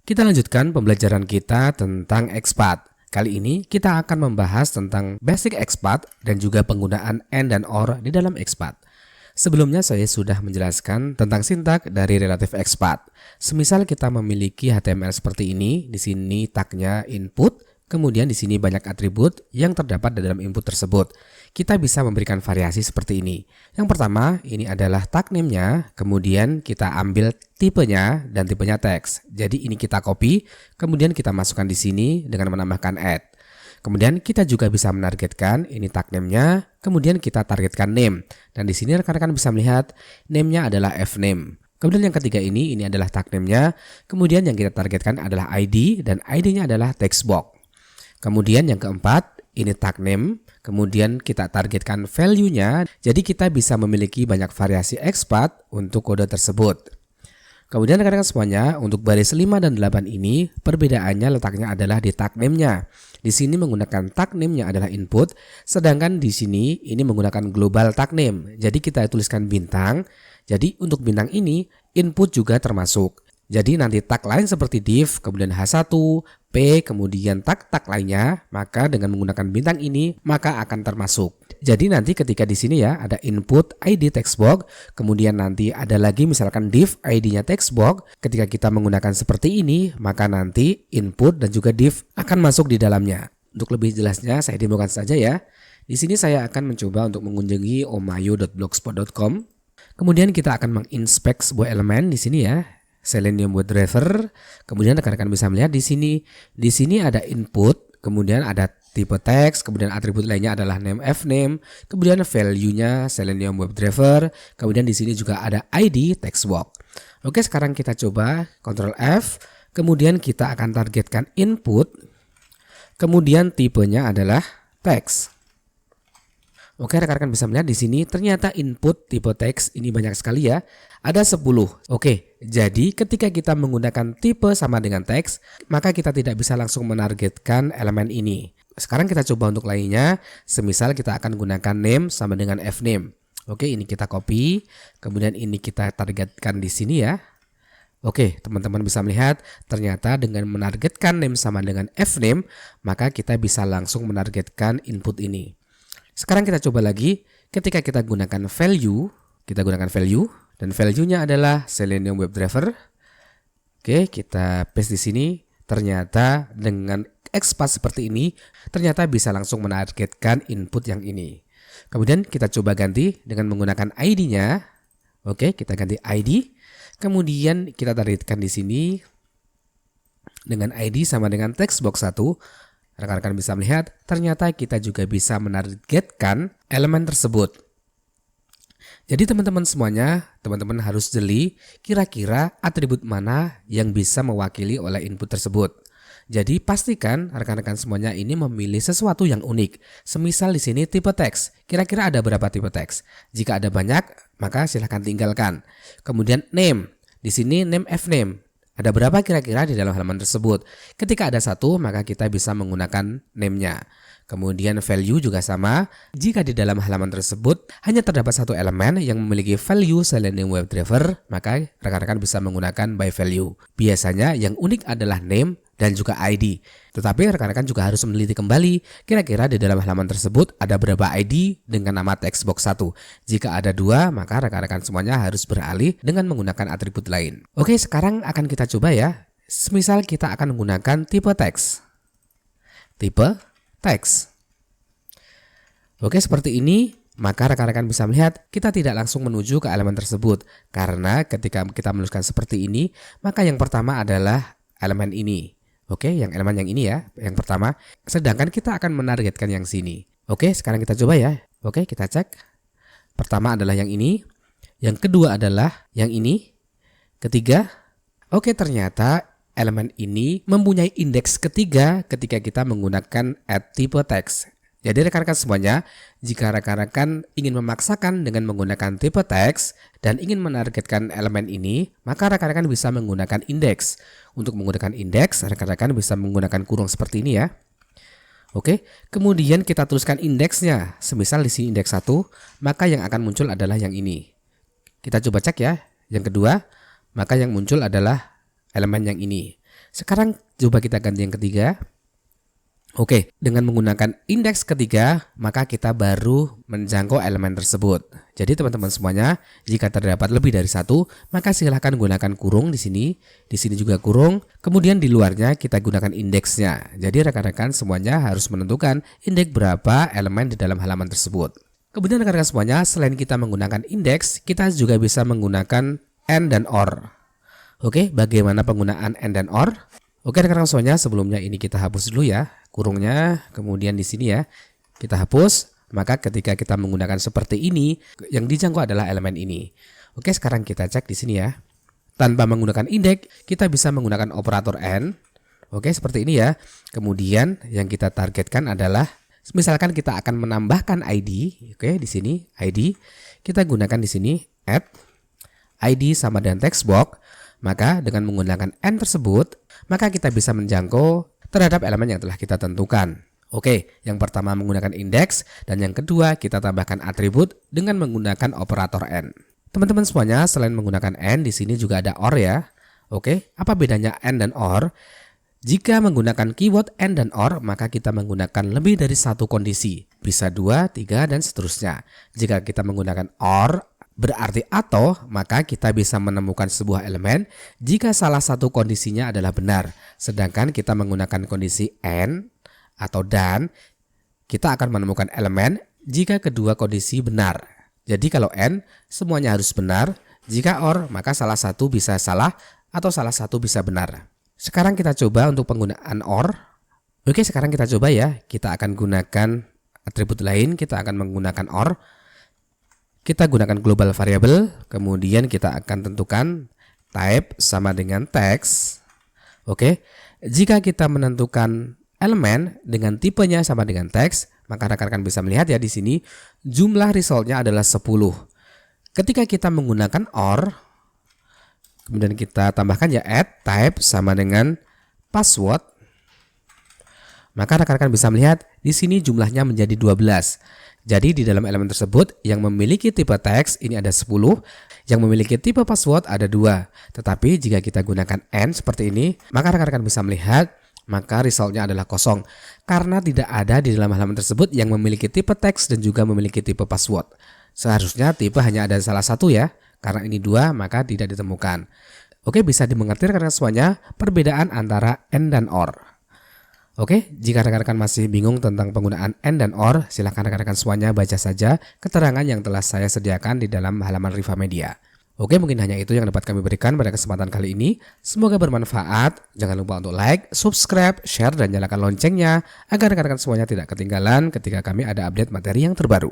Kita lanjutkan pembelajaran kita tentang XPath. Kali ini kita akan membahas tentang basic XPath dan juga penggunaan AND dan OR di dalam XPath. Sebelumnya saya sudah menjelaskan tentang sintak dari relative XPath. Semisal kita memiliki HTML seperti ini, di sini tagnya input, kemudian di sini banyak atribut yang terdapat di dalam input tersebut. Kita bisa memberikan variasi seperti ini. Yang pertama, ini adalah tag name-nya, kemudian kita ambil tipenya dan tipenya teks. Jadi ini kita copy, kemudian kita masukkan di sini dengan menambahkan add. Kemudian kita juga bisa menargetkan ini tag name-nya, kemudian kita targetkan name. Dan di sini rekan-rekan bisa melihat name-nya adalah fname. Kemudian yang ketiga ini adalah tag name-nya, kemudian yang kita targetkan adalah ID dan ID-nya adalah text box. Kemudian yang keempat, ini tag name, kemudian kita targetkan value-nya, jadi kita bisa memiliki banyak variasi XPath untuk kode tersebut. Kemudian rekan-rekan semuanya, untuk baris 5 dan 8 ini, perbedaannya letaknya adalah di tag name-nya. Di sini menggunakan tag name-nya adalah input, sedangkan di sini ini menggunakan global tag name. Jadi kita tuliskan bintang, jadi untuk bintang ini, input juga termasuk. Jadi nanti tag lain seperti div, kemudian H1, P, kemudian tag-tag lainnya, maka dengan menggunakan bintang ini, maka akan termasuk. Jadi nanti ketika di sini ya, ada input ID textbox, kemudian nanti ada lagi misalkan div ID-nya textbox, ketika kita menggunakan seperti ini, maka nanti input dan juga div akan masuk di dalamnya. Untuk lebih jelasnya, saya demokan saja ya. Di sini saya akan mencoba untuk mengunjungi omayo.blogspot.com. Kemudian kita akan menginspek sebuah elemen di sini ya. Selenium WebDriver, kemudian rekan-rekan bisa melihat di sini ada input, kemudian ada tipe teks, kemudian atribut lainnya adalah name fname, kemudian value-nya Selenium WebDriver, kemudian di sini juga ada ID textbox. Oke, sekarang kita coba Ctrl F, kemudian kita akan targetkan input, kemudian tipenya adalah teks. Oke, rekan-rekan bisa melihat di sini ternyata input tipe teks ini banyak sekali ya. Ada 10. Oke, jadi ketika kita menggunakan tipe sama dengan teks, maka kita tidak bisa langsung menargetkan elemen ini. Sekarang kita coba untuk lainnya, semisal kita akan gunakan name sama dengan fname. Oke, ini kita copy, kemudian ini kita targetkan di sini ya. Oke, teman-teman bisa melihat ternyata dengan menargetkan name sama dengan fname, maka kita bisa langsung menargetkan input ini. Sekarang kita coba lagi, ketika kita gunakan value, dan value-nya adalah Selenium WebDriver. Oke, kita paste di sini. Ternyata dengan XPath seperti ini, ternyata bisa langsung menargetkan input yang ini. Kemudian kita coba ganti dengan menggunakan ID-nya. Oke, kita ganti ID. Kemudian kita targetkan di sini dengan ID sama dengan textbox 1. Rekan-rekan bisa melihat, ternyata kita juga bisa menargetkan elemen tersebut. Jadi teman-teman semuanya, teman-teman harus jeli kira-kira atribut mana yang bisa mewakili oleh input tersebut. Jadi pastikan rekan-rekan semuanya ini memilih sesuatu yang unik. Semisal di sini tipe teks, kira-kira ada berapa tipe teks? Jika ada banyak, maka silahkan tinggalkan. Kemudian name, di sini name fname. Ada berapa kira-kira di dalam halaman tersebut? Ketika ada satu, maka kita bisa menggunakan name-nya. Kemudian value juga sama. Jika di dalam halaman tersebut hanya terdapat satu elemen yang memiliki value Selenium WebDriver, maka rekan-rekan bisa menggunakan by value. Biasanya yang unik adalah name dan juga ID. Tetapi rekan-rekan juga harus meneliti kembali kira-kira di dalam halaman tersebut ada berapa ID dengan nama textbox 1. Jika ada 2, maka rekan-rekan semuanya harus beralih dengan menggunakan atribut lain. Oke, sekarang akan kita coba ya. Semisal kita akan menggunakan tipe teks. Tipe teks. Oke, seperti ini. Maka rekan-rekan bisa melihat kita tidak langsung menuju ke elemen tersebut. Karena ketika kita menuliskan seperti ini, maka yang pertama adalah elemen ini. Oke, yang elemen yang ini ya, yang pertama. Sedangkan kita akan menargetkan yang sini. Oke, sekarang kita coba ya. Oke, kita cek. Pertama adalah yang ini. Yang kedua adalah yang ini. Ketiga. Oke, ternyata elemen ini mempunyai indeks ketiga ketika kita menggunakan add type text. Jadi rekan-rekan semuanya, jika rekan-rekan ingin memaksakan dengan menggunakan tipe teks dan ingin menargetkan elemen ini, maka rekan-rekan bisa menggunakan indeks. Untuk menggunakan indeks, rekan-rekan bisa menggunakan kurung seperti ini ya. Oke, kemudian kita tuliskan indeksnya. Semisal di sini indeks 1, maka yang akan muncul adalah yang ini. Kita coba cek ya. Yang kedua, maka yang muncul adalah elemen yang ini. Sekarang coba kita ganti yang ketiga. Oke, dengan menggunakan indeks ketiga, maka kita baru menjangkau elemen tersebut. Jadi teman-teman semuanya, jika terdapat lebih dari satu, maka silahkan gunakan kurung di sini juga kurung, kemudian di luarnya kita gunakan indeksnya. Jadi rekan-rekan semuanya harus menentukan indeks berapa elemen di dalam halaman tersebut. Kemudian rekan-rekan semuanya, selain kita menggunakan indeks, kita juga bisa menggunakan AND dan OR. Oke, bagaimana penggunaan AND dan OR? Oke rekan-rekan semuanya, sebelumnya ini kita hapus dulu ya kurungnya, kemudian di sini ya kita hapus. Maka ketika kita menggunakan seperti ini, yang dijangkau adalah elemen ini. Oke, sekarang kita cek di sini ya. Tanpa menggunakan indeks, kita bisa menggunakan operator AND. Oke, seperti ini ya. Kemudian yang kita targetkan adalah misalkan kita akan menambahkan ID. Oke, di sini ID. Kita gunakan di sini add ID sama dengan text box. Maka dengan menggunakan AND tersebut, maka kita bisa menjangkau terhadap elemen yang telah kita tentukan. Oke, yang pertama menggunakan indeks dan yang kedua kita tambahkan atribut dengan menggunakan operator AND. Teman-teman semuanya, selain menggunakan AND di sini juga ada OR ya. Oke, apa bedanya AND dan OR? Jika menggunakan keyword AND dan OR, maka kita menggunakan lebih dari satu kondisi, bisa 2, 3 dan seterusnya. Jika kita menggunakan OR berarti atau, maka kita bisa menemukan sebuah elemen jika salah satu kondisinya adalah benar. Sedangkan kita menggunakan kondisi AND atau dan, kita akan menemukan elemen jika kedua kondisi benar. Jadi kalau AND semuanya harus benar, jika OR maka salah satu bisa salah atau salah satu bisa benar. Sekarang kita coba untuk penggunaan OR. Oke, sekarang kita coba ya. Kita akan gunakan atribut lain, kita akan menggunakan OR. Kita gunakan global variable, kemudian kita akan tentukan type sama dengan text. Oke, jika kita menentukan elemen dengan tipenya sama dengan text, maka rekan-rekan bisa melihat ya di sini jumlah resultnya adalah 10. Ketika kita menggunakan OR, kemudian kita tambahkan ya add type sama dengan password, maka rekan-rekan bisa melihat di sini jumlahnya menjadi 12. Jadi di dalam elemen tersebut yang memiliki tipe teks ini ada 10, yang memiliki tipe password ada 2. Tetapi jika kita gunakan AND seperti ini, maka rekan-rekan bisa melihat maka resultnya adalah kosong karena tidak ada di dalam halaman tersebut yang memiliki tipe teks dan juga memiliki tipe password. Seharusnya tipe hanya ada salah satu ya, karena ini 2 maka tidak ditemukan. Oke, bisa dimengerti rekan-rekan semuanya perbedaan antara AND dan OR. Oke, jika rekan-rekan masih bingung tentang penggunaan AND dan OR, silahkan rekan-rekan semuanya baca saja keterangan yang telah saya sediakan di dalam halaman Riva Media. Oke, mungkin hanya itu yang dapat kami berikan pada kesempatan kali ini. Semoga bermanfaat. Jangan lupa untuk like, subscribe, share, dan nyalakan loncengnya agar rekan-rekan semuanya tidak ketinggalan ketika kami ada update materi yang terbaru.